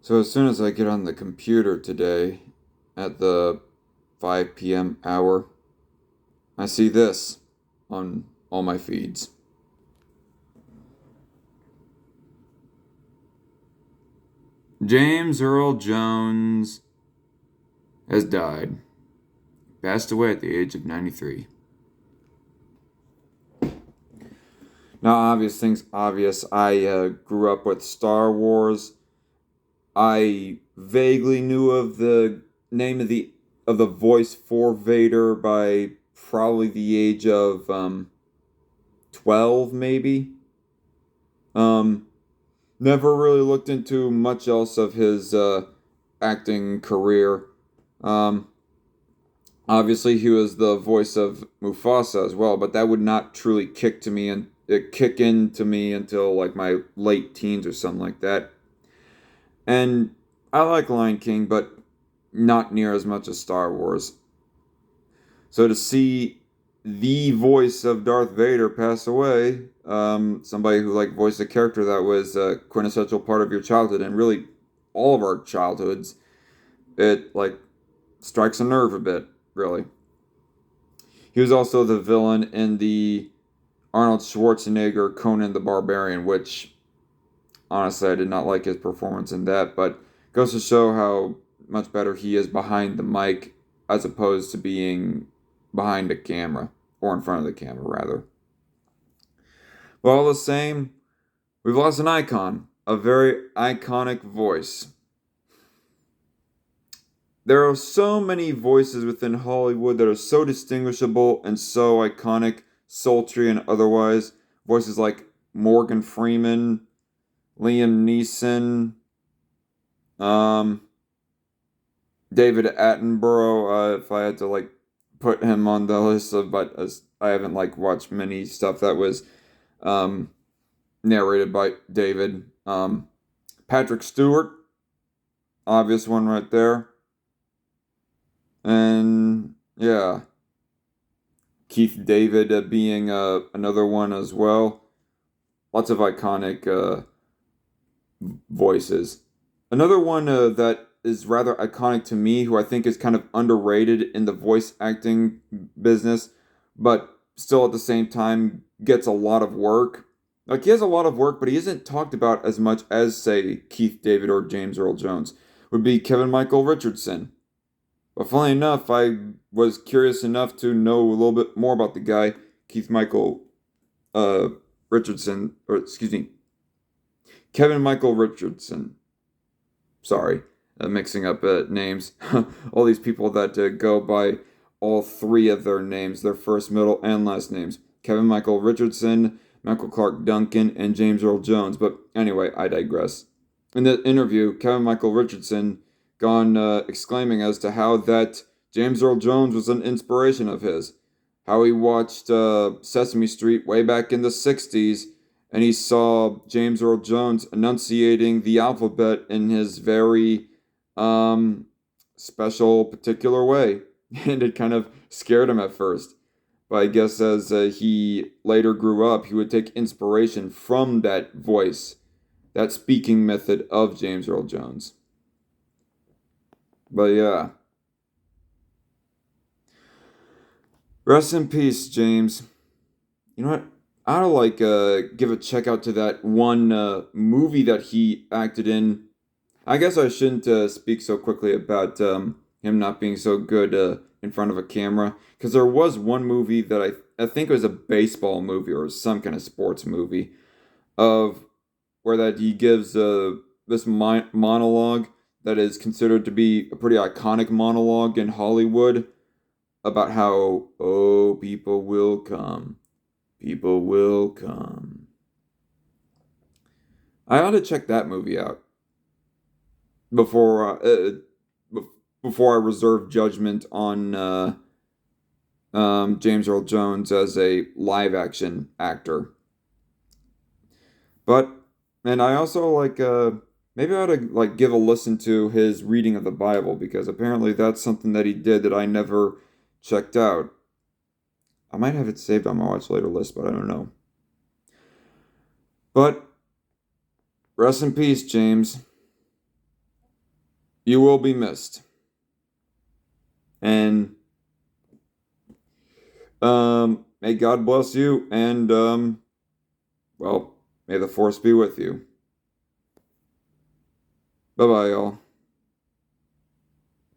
So as soon as I get on the computer today at the 5 p.m. hour, I see this on all my feeds. James Earl Jones has died. Passed away at the age of 93. Now, obvious things obvious. I grew up with Star Wars. I vaguely knew of the name of the voice for Vader by probably the age of 12, maybe. Um, Never really looked into much else of his acting career. Um, Obviously, he was the voice of Mufasa as well, but that would not truly kick into me until like my late teens or something like that. And I like Lion King, but not near as much as Star Wars. So to see the voice of Darth Vader pass away, somebody who like voiced a character that was a quintessential part of your childhood and really all of our childhoods, it like strikes a nerve a bit, really. He was also the villain in the Arnold Schwarzenegger Conan the Barbarian, which honestly I did not like his performance in that, but goes to show how much better he is behind the mic as opposed to being behind a camera or in front of the camera rather. But all the same, we've lost an icon, a very iconic voice. There are so many voices within Hollywood that are so distinguishable and so iconic, sultry and otherwise. Voices like Morgan Freeman, Liam Neeson, um, David Attenborough. If I had to like put him on the list of, but as I haven't like watched many stuff that was um, narrated by David. Patrick Stewart, obvious one right there, and yeah, Keith David being another one as well. Lots of iconic voices. Another one that is rather iconic to me, who I think is kind of underrated in the voice acting business, but still at the same time gets a lot of work. Like he has a lot of work, but he isn't talked about as much as, say, Keith David or James Earl Jones. Would be Kevin Michael Richardson. But funnily enough, I was curious enough to know a little bit more about the guy, Keith Michael uh, Richardson, or excuse me, Kevin Michael Richardson. Sorry, mixing up names. All these people that go by all three of their names, their first, middle, and last names. Kevin Michael Richardson, Michael Clark Duncan, and James Earl Jones. But anyway, I digress. In the interview, Kevin Michael Richardson gone exclaiming as to how that James Earl Jones was an inspiration of his. How he watched Sesame Street way back in the 60s and he saw James Earl Jones enunciating the alphabet in his very um, special, particular way. And it kind of scared him at first. But I guess as he later grew up, he would take inspiration from that voice, that speaking method of James Earl Jones. But yeah, rest in peace, James. You know what? I ought to like give a check out to that one movie that he acted in. I guess I shouldn't speak so quickly about him not being so good in front of a camera, because there was one movie that I think it was a baseball movie or some kind of sports movie of where that he gives this monologue that is considered to be a pretty iconic monologue in Hollywood about how people will come. People will come. I ought to check that movie out before before I reserve judgment on James Earl Jones as a live action actor. But and I also like maybe I ought to like give a listen to his reading of the Bible because apparently that's something that he did that I never checked out. I might have it saved on my watch later list, but I don't know. But rest in peace, James. You will be missed. And may God bless you, and well, may the force be with you. Bye bye, y'all.